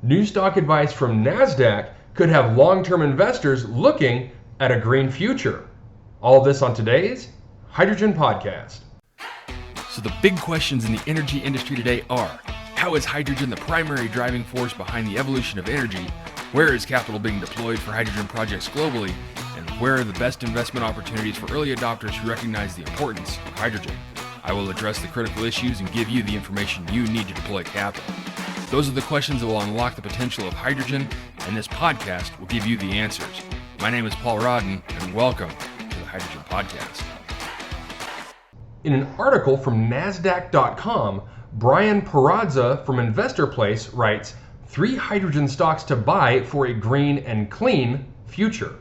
New stock advice from NASDAQ could have long-term investors looking at a green future. All this on today's Hydrogen Podcast. So the big questions in the energy industry today are, how is hydrogen the primary driving force behind the evolution of energy? Where is capital being deployed for hydrogen projects globally? And where are the best investment opportunities for early adopters who recognize the importance of hydrogen? I will address the critical issues and give you the information you need to deploy capital. Those are the questions that will unlock the potential of hydrogen, and this podcast will give you the answers. My name is Paul Rodden, and welcome to the Hydrogen Podcast. In an article from NASDAQ.com, Brian Perazza from Investor Place writes, 3 hydrogen stocks to buy for a green and clean future.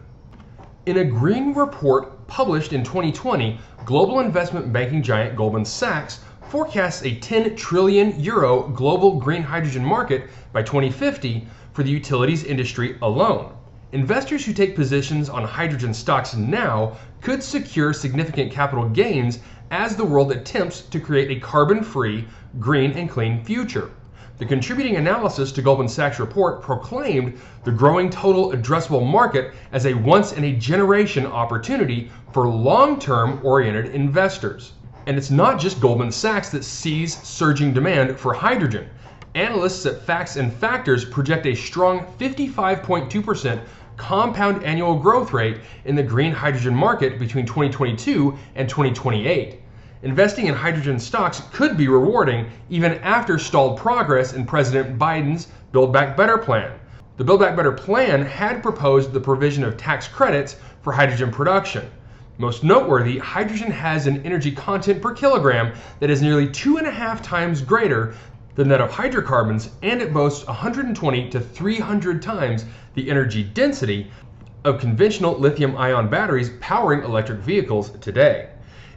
In a green report published in 2020, global investment banking giant Goldman Sachs forecasts a 10 trillion euro global green hydrogen market by 2050 for the utilities industry alone. Investors who take positions on hydrogen stocks now could secure significant capital gains as the world attempts to create a carbon-free, green and clean future. The contributing analysis to Goldman Sachs' report proclaimed the growing total addressable market as a once-in-a-generation opportunity for long-term oriented investors. And it's not just Goldman Sachs that sees surging demand for hydrogen. Analysts at Facts and Factors project a strong 55.2% compound annual growth rate in the green hydrogen market between 2022 and 2028. Investing in hydrogen stocks could be rewarding even after stalled progress in President Biden's Build Back Better plan. The Build Back Better plan had proposed the provision of tax credits for hydrogen production. Most noteworthy, hydrogen has an energy content per kilogram that is nearly 2.5 times greater than that of hydrocarbons, and it boasts 120 to 300 times the energy density of conventional lithium-ion batteries powering electric vehicles today.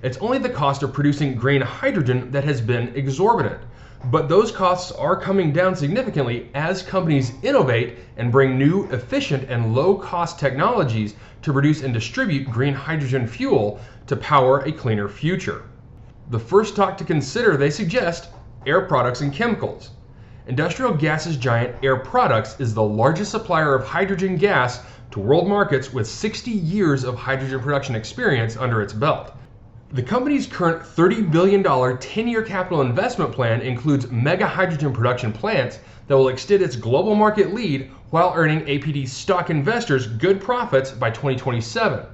It's only the cost of producing green hydrogen that has been exorbitant, but those costs are coming down significantly as companies innovate and bring new, efficient, and low-cost technologies to produce and distribute green hydrogen fuel to power a cleaner future. The first stock to consider, they suggest, Air Products and Chemicals. Industrial gases giant Air Products is the largest supplier of hydrogen gas to world markets with 60 years of hydrogen production experience under its belt. The company's current $30 billion 10-year capital investment plan includes mega hydrogen production plants that will extend its global market lead while earning APD stock investors good profits by 2027.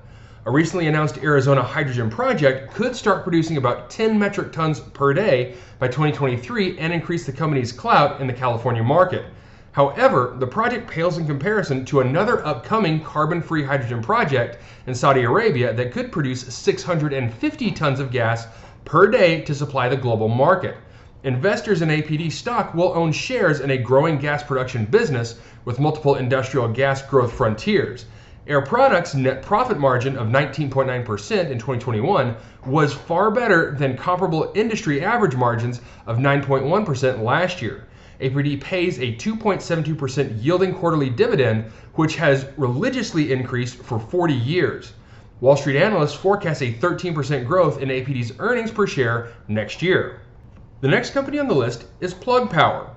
A recently announced Arizona hydrogen project could start producing about 10 metric tons per day by 2023 and increase the company's clout in the California market. However, the project pales in comparison to another upcoming carbon-free hydrogen project in Saudi Arabia that could produce 650 tons of gas per day to supply the global market. Investors in APD stock will own shares in a growing gas production business with multiple industrial gas growth frontiers. Air Products' net profit margin of 19.9% in 2021 was far better than comparable industry average margins of 9.1% last year. APD pays a 2.72% yielding quarterly dividend, which has religiously increased for 40 years. Wall Street analysts forecast a 13% growth in APD's earnings per share next year. The next company on the list is Plug Power.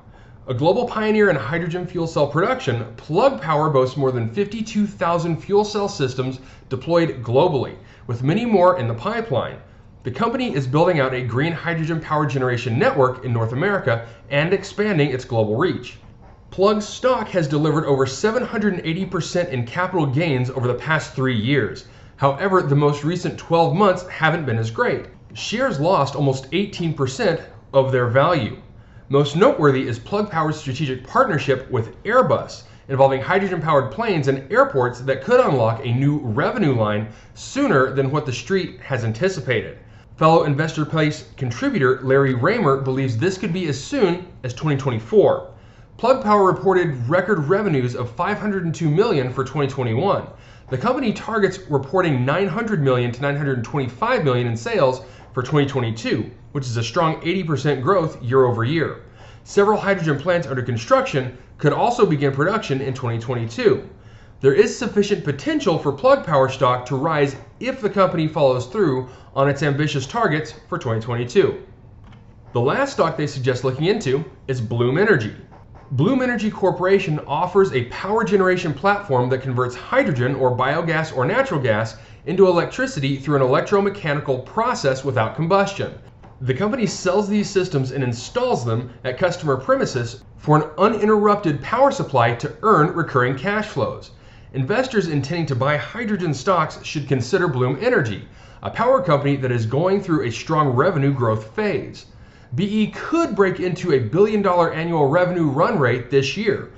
A global pioneer in hydrogen fuel cell production, Plug Power boasts more than 52,000 fuel cell systems deployed globally, with many more in the pipeline. The company is building out a green hydrogen power generation network in North America and expanding its global reach. Plug's stock has delivered over 780% in capital gains over the past 3 years. However, the most recent 12 months haven't been as great. Shares lost almost 18% of their value. Most noteworthy is Plug Power's strategic partnership with Airbus, involving hydrogen-powered planes and airports that could unlock a new revenue line sooner than what the street has anticipated. Fellow Investor Place contributor Larry Raymer believes this could be as soon as 2024. Plug Power reported record revenues of $502 million for 2021. The company targets reporting $900 million to $925 million in sales for 2022, which is a strong 80% growth year over year. Several hydrogen plants under construction could also begin production in 2022. There is sufficient potential for Plug Power stock to rise if the company follows through on its ambitious targets for 2022. The last stock they suggest looking into is Bloom Energy. Bloom Energy Corporation offers a power generation platform that converts hydrogen or biogas or natural gas into electricity through an electromechanical process without combustion. The company sells these systems and installs them at customer premises for an uninterrupted power supply to earn recurring cash flows. Investors intending to buy hydrogen stocks should consider Bloom Energy, a power company that is going through a strong revenue growth phase. BE could break into a $1 billion annual revenue run rate this year.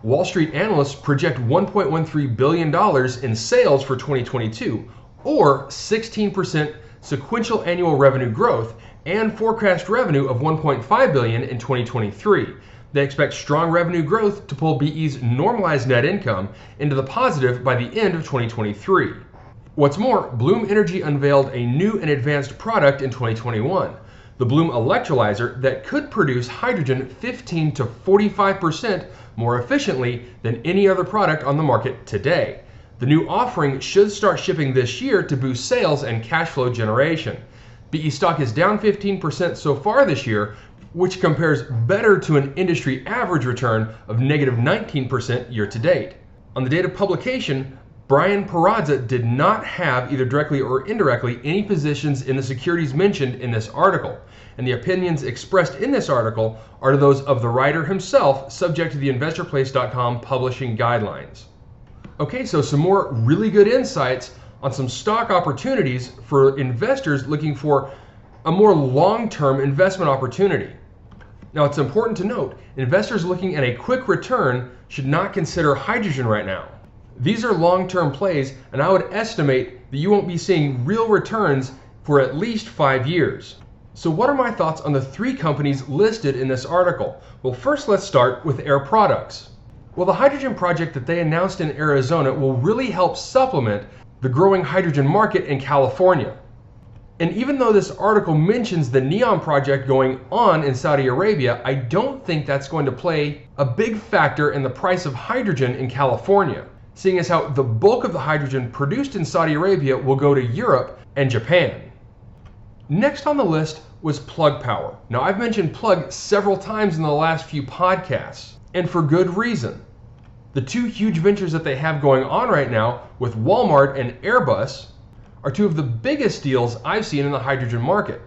Wall Street analysts project $1.13 billion in sales for 2022, or 16% sequential annual revenue growth, and forecast revenue of $1.5 billion in 2023. They expect strong revenue growth to pull BE's normalized net income into the positive by the end of 2023. What's more, Bloom Energy unveiled a new and advanced product in 2021, the Bloom electrolyzer that could produce hydrogen 15 to 45% more efficiently than any other product on the market today. The new offering should start shipping this year to boost sales and cash flow generation. BE stock is down 15% so far this year, which compares better to an industry average return of negative 19% year to date. On the date of publication, Brian Perazza did not have, either directly or indirectly, any positions in the securities mentioned in this article, and the opinions expressed in this article are those of the writer himself, subject to the InvestorPlace.com publishing guidelines. Okay, so some more really good insights on some stock opportunities for investors looking for a more long-term investment opportunity. Now, it's important to note, investors looking at a quick return should not consider hydrogen right now. These are long-term plays, and I would estimate that you won't be seeing real returns for at least 5 years. So what are my thoughts on the 3 companies listed in this article? Well, first let's start with Air Products. Well, the hydrogen project that they announced in Arizona will really help supplement the growing hydrogen market in California. And even though this article mentions the NEOM project going on in Saudi Arabia, I don't think that's going to play a big factor in the price of hydrogen in California, seeing as how the bulk of the hydrogen produced in Saudi Arabia will go to Europe and Japan. Next on the list was Plug Power. Now, I've mentioned Plug several times in the last few podcasts, and for good reason. The 2 huge ventures that they have going on right now with Walmart and Airbus are 2 of the biggest deals I've seen in the hydrogen market.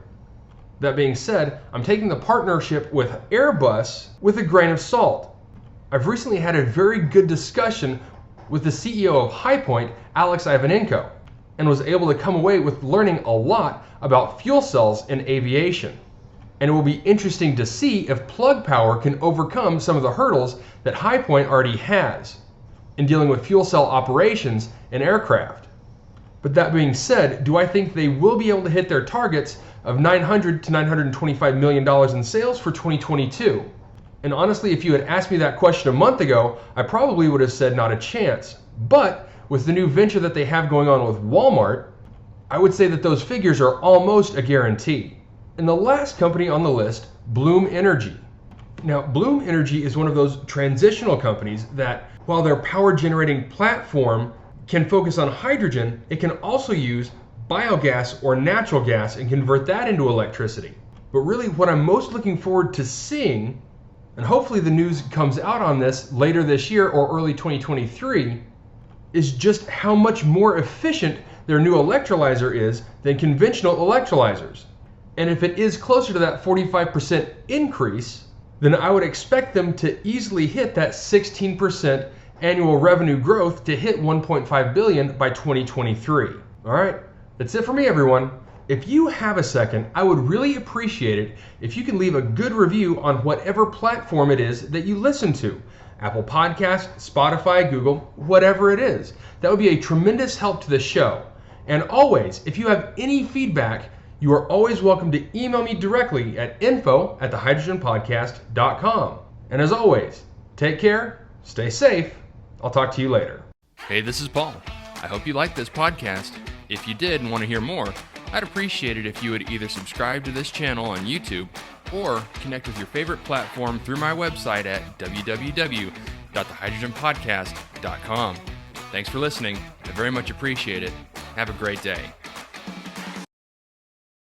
That being said, I'm taking the partnership with Airbus with a grain of salt. I've recently had a very good discussion with the CEO of HighPoint, Alex Ivanenko, and was able to come away with learning a lot about fuel cells in aviation. And it will be interesting to see if Plug Power can overcome some of the hurdles that HighPoint already has in dealing with fuel cell operations in aircraft. But that being said, do I think they will be able to hit their targets of $900 to $925 million in sales for 2022? And honestly, if you had asked me that question a month ago, I probably would have said not a chance. But with the new venture that they have going on with Walmart, I would say that those figures are almost a guarantee. And the last company on the list, Bloom Energy. Now, Bloom Energy is one of those transitional companies that, while their power generating platform can focus on hydrogen, it can also use biogas or natural gas and convert that into electricity. But really what I'm most looking forward to seeing, and hopefully the news comes out on this later this year or early 2023, is just how much more efficient their new electrolyzer is than conventional electrolyzers. And if it is closer to that 45% increase, then I would expect them to easily hit that 16% annual revenue growth to hit $1.5 billion by 2023. All right, that's it for me, everyone. If you have a second, I would really appreciate it if you can leave a good review on whatever platform it is that you listen to. Apple Podcasts, Spotify, Google, whatever it is. That would be a tremendous help to the show. And always, if you have any feedback, you are always welcome to email me directly at info@thehydrogenpodcast.com. And as always, take care, stay safe. I'll talk to you later. Hey, this is Paul. I hope you liked this podcast. If you did and want to hear more, I'd appreciate it if you would either subscribe to this channel on YouTube or connect with your favorite platform through my website at www.thehydrogenpodcast.com. Thanks for listening. I very much appreciate it. Have a great day.